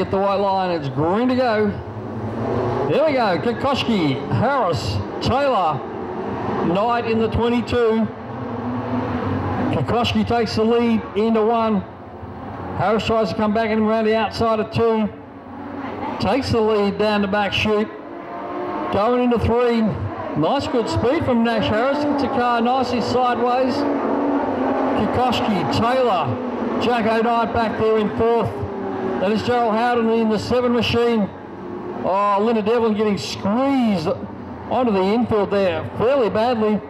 at the white line. It's green to go. There we go. Kokoschki, Harris, Taylor, Knight in the 22. Kokoschki takes the lead into 1. Harris tries to come back in around the outside of 2. Takes the lead down the back chute. Going into 3. Nice good speed from Nash Harris. Gets the car nicely sideways. Kokoschki, Taylor, Jacko Knight back there in 4th. That is Gerald Howden in the 7 machine. Oh, Linda Devlin getting squeezed onto the infield there fairly badly.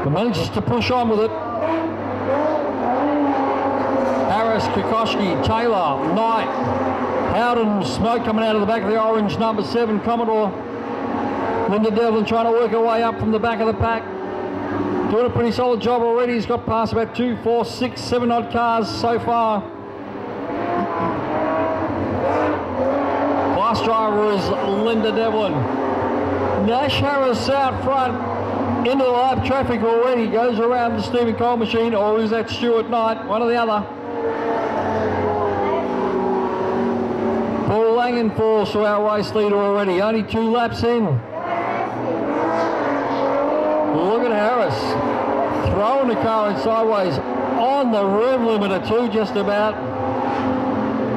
But manages to push on with it. Harris, Kokoschki, Taylor, Knight, Howden, smoke coming out of the back of the orange number 7 Commodore. Linda Devlin trying to work her way up from the back of the pack. Doing a pretty solid job already. He's got past about 2, 4, 6, 7 odd cars so far. Class driver is Linda Devlin. Nash Harris out front into the live traffic already. Goes around the Stephen Cole machine, or is that Stuart Knight? One or the other. Paul Langen falls to our race leader already. Only 2 laps in. Look at Harris throwing the car in sideways on the rev limiter too, just about.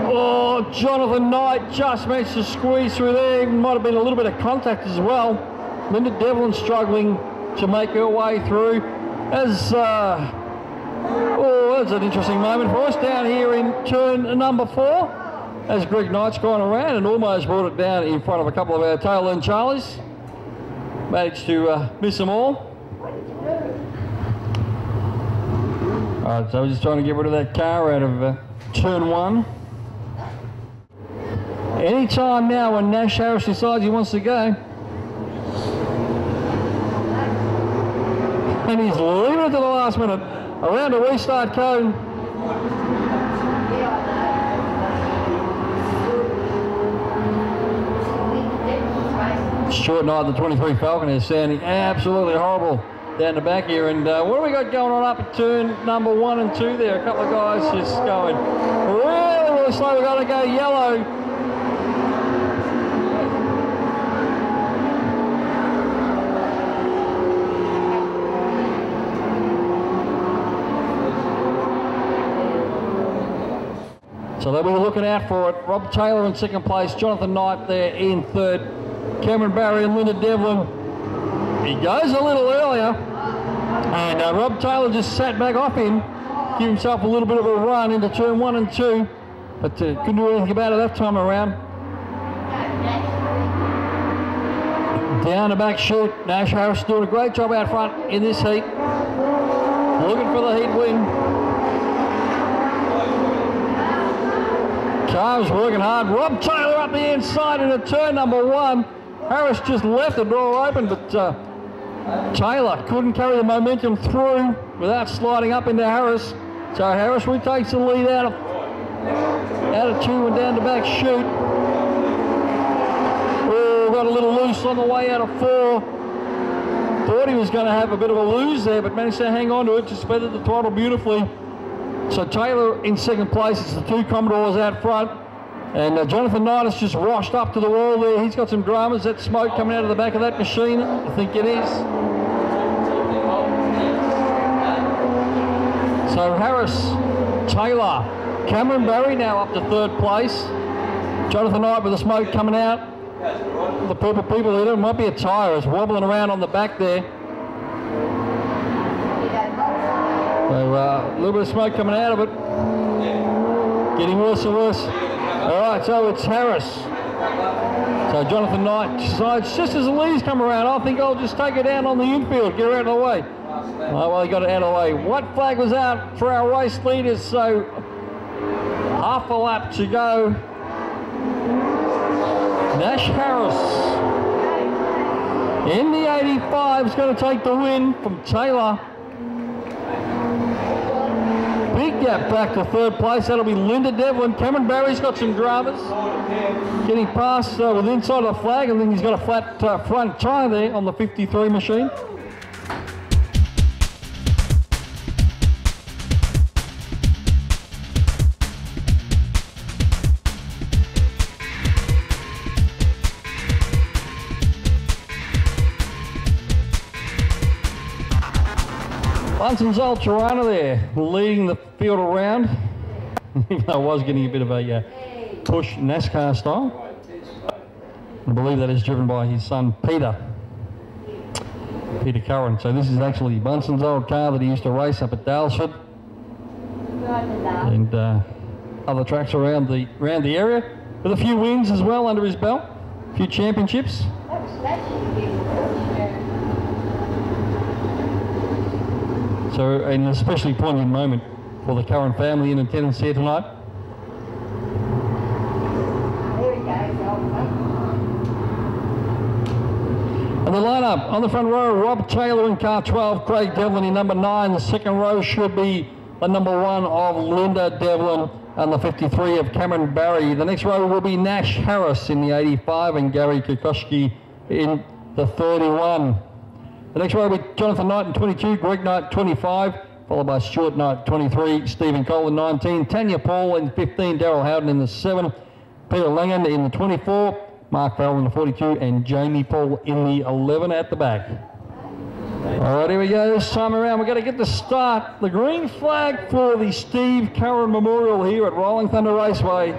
Oh, Jonathan Knight just managed to squeeze through there. Even might have been a little bit of contact as well. Linda Devlin struggling to make her way through. As that's an interesting moment for us down here in turn number 4. As Greg Knight's gone around and almost brought it down in front of a couple of our tail end Charlies. Managed to miss them all. Alright, so we're just trying to get rid of that car out of turn 1. Any time now when Nash Harris decides he wants to go. And he's leaving it to the last minute. Around a restart cone. Stuart Knight, the 23 Falcon, is sounding absolutely horrible down the back here. And what have we got going on up at turn number 1 and 2 there? A couple of guys just going really, really slow. We've got to go yellow. So they were looking out for it. Rob Taylor in 2nd place, Jonathan Knight there in 3rd. Cameron Barry and Linda Devlin. He goes a little earlier, and Rob Taylor just sat back off him, give himself a little bit of a run into turn 1 and 2, but couldn't do anything about it that time around. Down the back chute, Nash Harris doing a great job out front in this heat, looking for the heat win. Car's working hard. Rob Taylor up the inside into turn number 1. Harris just left the door open, but Taylor couldn't carry the momentum through without sliding up into Harris. So Harris retakes the lead out of 2 and down the back chute. Oh, got a little loose on the way out of 4. Thought he was going to have a bit of a lose there, but managed to hang on to it, just feathered the throttle beautifully. So Taylor in 2nd place. It's the 2 Commodores out front. And Jonathan Knight has just washed up to the wall there. He's got some dramas. That smoke coming out of the back of that machine, I think it is. So Harris, Taylor, Cameron Barry now up to 3rd place. Jonathan Knight with the smoke coming out. The purple people there, there might be a tyre. It's wobbling around on the back there. So a little bit of smoke coming out of it. Getting worse and worse. All right, so it's Harris. So Jonathan Knight decides just as the leads come around, I think I'll just take it down on the infield, get her out of the way. Oh, well, he got it out of the way. White flag was out for our race leaders, so half a lap to go. Nash Harris in the 85 is going to take the win from Taylor. Big gap back to 3rd place. That'll be Linda Devlin. Cameron Barry's got some dramas. Getting past with inside of the flag, and then he's got a flat front tyre there on the 53 machine. Bunson's Old Tirana there, leading the field around. I was getting a bit of a push NASCAR style. I believe that is driven by his son Peter Curran. So this is actually Bunson's old car that he used to race up at Dalesford and other tracks around the area, with a few wins as well under his belt, a few championships. So an especially poignant moment for the Curran family in attendance here tonight. And the lineup on the front row, Rob Taylor in car 12, Craig Devlin in number 9. The second row should be the number 1 of Linda Devlin and the 53 of Cameron Barry. The next row will be Nash Harris in the 85 and Gary Kokoschke in the 31. The next row will be Jonathan Knight in 22, Greg Knight 25, followed by Stuart Knight 23, Stephen Cole in 19, Tanya Paul in 15, Daryl Howden in the 7, Peter Langan in the 24, Mark Farrell in the 42 and Jamie Paul in the 11 at the back. All right, here we go. This time around, we're going to get the start. The green flag for the Steve Curran Memorial here at Rolling Thunder Raceway.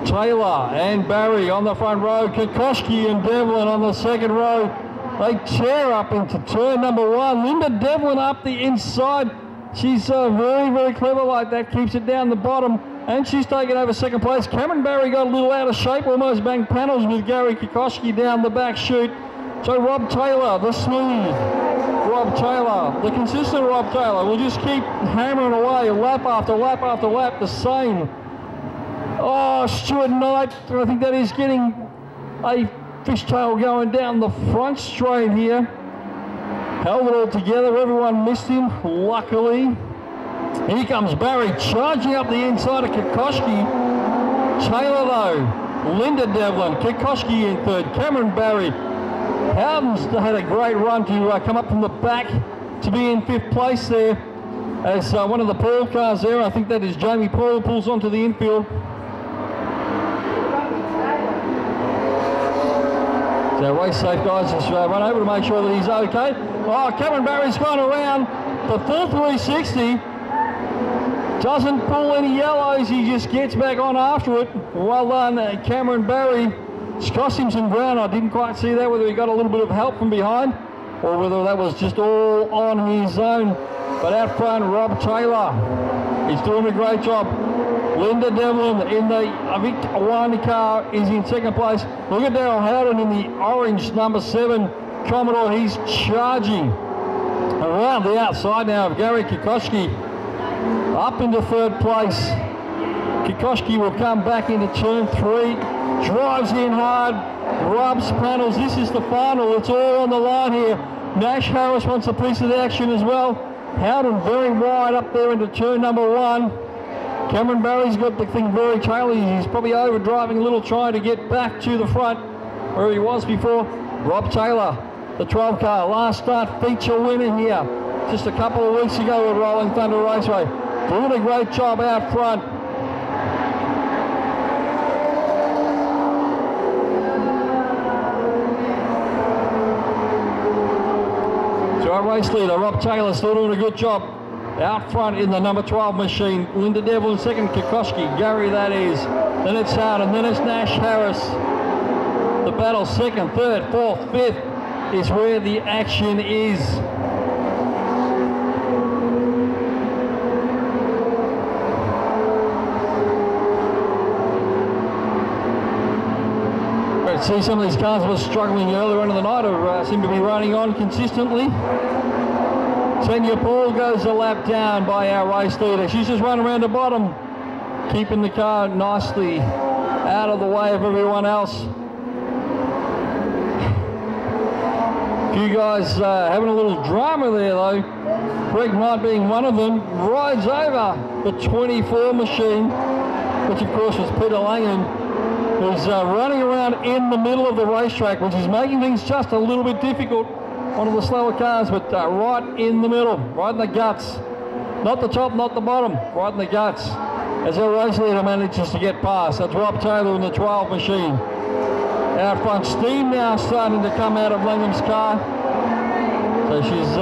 Taylor and Barry on the front row. Kokoschke and Devlin on the second row. They tear up into turn number 1. Linda Devlin up the inside. She's very, very clever like that. Keeps it down the bottom. And she's taken over second place. Cameron Barry got a little out of shape, almost banged panels with Gary Kokoschke down the back chute. So Rob Taylor, the smooth Rob Taylor, the consistent Rob Taylor, will just keep hammering away lap after lap after lap, the same. Oh, Stuart Knight, I think that is getting a fishtail going down the front straight here. Held it all together, everyone missed him, luckily. Here comes Barry charging up the inside of Kokoschke. Taylor though, Linda Devlin, Kokoschke in third, Cameron Barry. Howden's had a great run to come up from the back to be in 5th place there as one of the Paul cars there. I think that is Jamie Paul, pulls onto the infield. So race safe guys, just run over to make sure that he's okay. Oh, Cameron Barry's gone around the full 360. Doesn't pull any yellows, he just gets back on after it. Well done, Cameron Barry. It's cost him some ground. I didn't quite see that, whether he got a little bit of help from behind or whether that was just all on his own. But out front, Rob Taylor, he's doing a great job. Linda Devlin in the Vic Wine car is in second place. Look at Daryl Howden in the orange number 7 Commodore. He's charging around the outside now of Gary Kokoschke. Up into 3rd place. Kokoschke will come back into turn 3, drives in hard, rubs panels. This is the final, it's all on the line here. Nash Harris wants a piece of the action as well. Howden very wide up there into turn number 1. Cameron Barry's got the thing very trailing. He's probably overdriving a little, trying to get back to the front where he was before. Rob Taylor, the 12 car, last start feature winner here just a couple of weeks ago at Rolling Thunder Raceway. Doing a great job out front. So our race leader, Rob Taylor, still doing a good job out front in the number 12 machine. Linda Devlin second, Kokoschke, Gary that is. Then it's Howden, then it's Nash Harris. The battle second, third, fourth, fifth is where the action is. See some of these cars that were struggling earlier on in the night seem to be running on consistently. Tanya Paul goes a lap down by our race leader. She's just running around the bottom, keeping the car nicely out of the way of everyone else. A few guys having a little drama there though. Greg Knight being one of them, rides over the 24 machine, which of course was Peter Langan, who's running around in the middle of the racetrack, which is making things just a little bit difficult. One of the slower cars, but right in the middle, right in the guts. Not the top, not the bottom, right in the guts. As our race leader manages to get past. That's Rob Taylor in the 12 machine. Out front, steam now starting to come out of Langham's car. So she's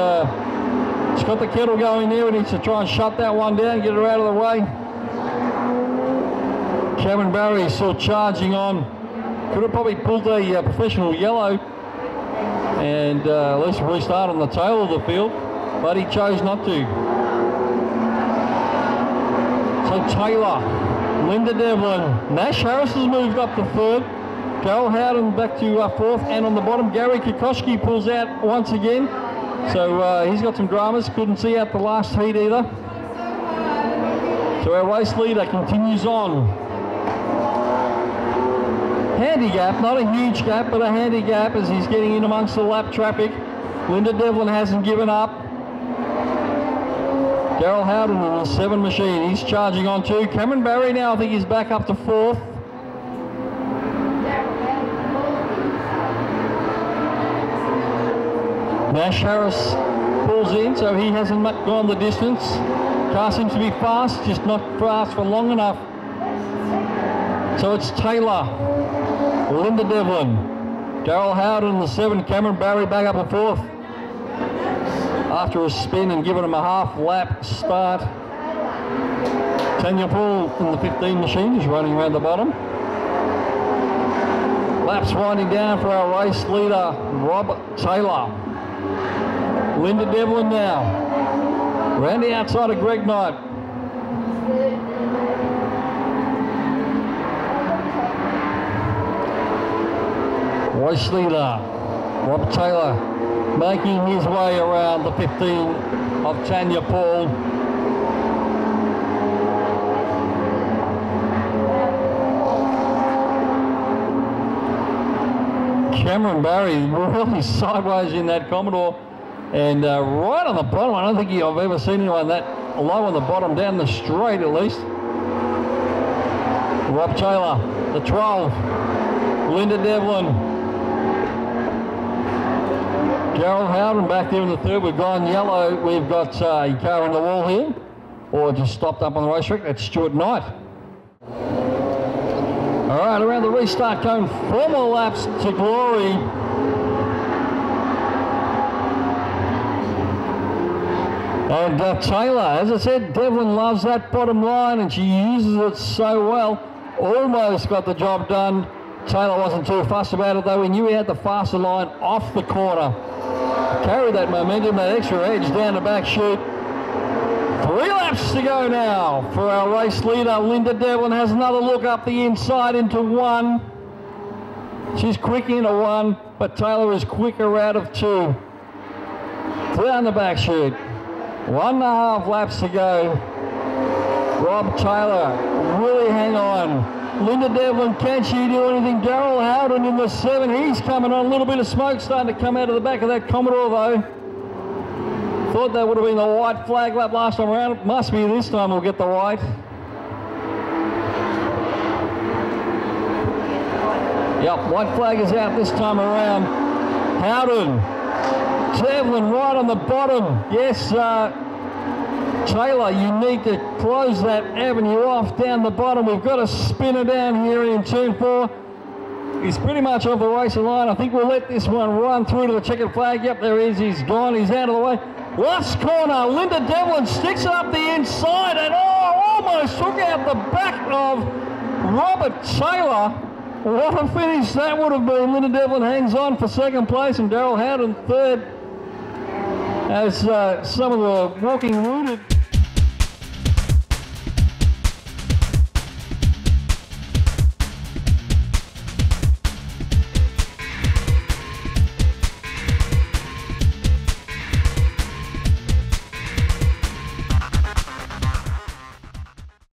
He's got the kettle going there, and he needs to try and shut that one down, get her out of the way. Cameron Barry still charging on. Could have probably pulled a professional yellow and at least restart on the tail of the field, but he chose not to. So Taylor, Linda Devlin, Nash Harris has moved up to third. Darryl Howden back to fourth, and on the bottom Gary Kokoschke pulls out once again. So he's got some dramas, couldn't see out the last heat either. So our race leader continues on. Handy gap, not a huge gap, but a handy gap as he's getting in amongst the lap traffic. Linda Devlin hasn't given up. Darryl Howden in the 7 machine, he's charging on too. Cameron Barry now, I think he's back up to fourth. Nash Harris pulls in, so he hasn't gone the distance. Car seems to be fast, just not fast for long enough. So it's Taylor, Linda Devlin, Darryl Howden in the 7, Cameron Barry back up to fourth. After a spin and giving him a half lap start. Tanya Paul in the 15 machine is running around the bottom. Laps winding down for our race leader, Rob Taylor. Linda Devlin now, around the outside of Greg Knight. Race leader, Rob Taylor, making his way around the 15 of Tanya Paul. Cameron Barry really sideways in that Commodore, and right on the bottom. I don't think I've ever seen anyone that low on the bottom, down the straight at least. Rob Taylor, the 12, Linda Devlin, Darryl Howden back there in the third. We've gone yellow. We've got a car on the wall here, or just stopped up on the racetrack. That's Stuart Knight. All right, around the restart cone, 4 more laps to glory. And Taylor, as I said, Devlin loves that bottom line, and she uses it so well. Almost got the job done. Taylor wasn't too fussed about it, though. He knew he had the faster line off the corner. Carried that momentum, that extra edge down the back chute. 3 laps to go now for our race leader. Linda Devlin has another look up the inside into 1. She's quick into 1, but Taylor is quicker out of 2. Down the back chute. 1.5 laps to go. Rob Taylor, really hang on. Linda Devlin, can she do anything? Darryl Howden in the 7, he's coming on. A little bit of smoke starting to come out of the back of that Commodore though. Thought that would have been the white flag lap last time around. It must be this time we'll get the white. Yep, white flag is out this time around. Howden, Devlin right on the bottom. Yes, Taylor, you need to close that avenue off down the bottom. We've got a spinner down here in turn 4. He's pretty much off the racing line. I think we'll let this one run through to the checkered flag. Yep, there he is. He's gone. He's out of the way. Last corner, Linda Devlin sticks it up the inside and almost took out the back of Robert Taylor. What a finish that would have been. Linda Devlin hangs on for second place and Darryl Howden third, as some of the walking wounded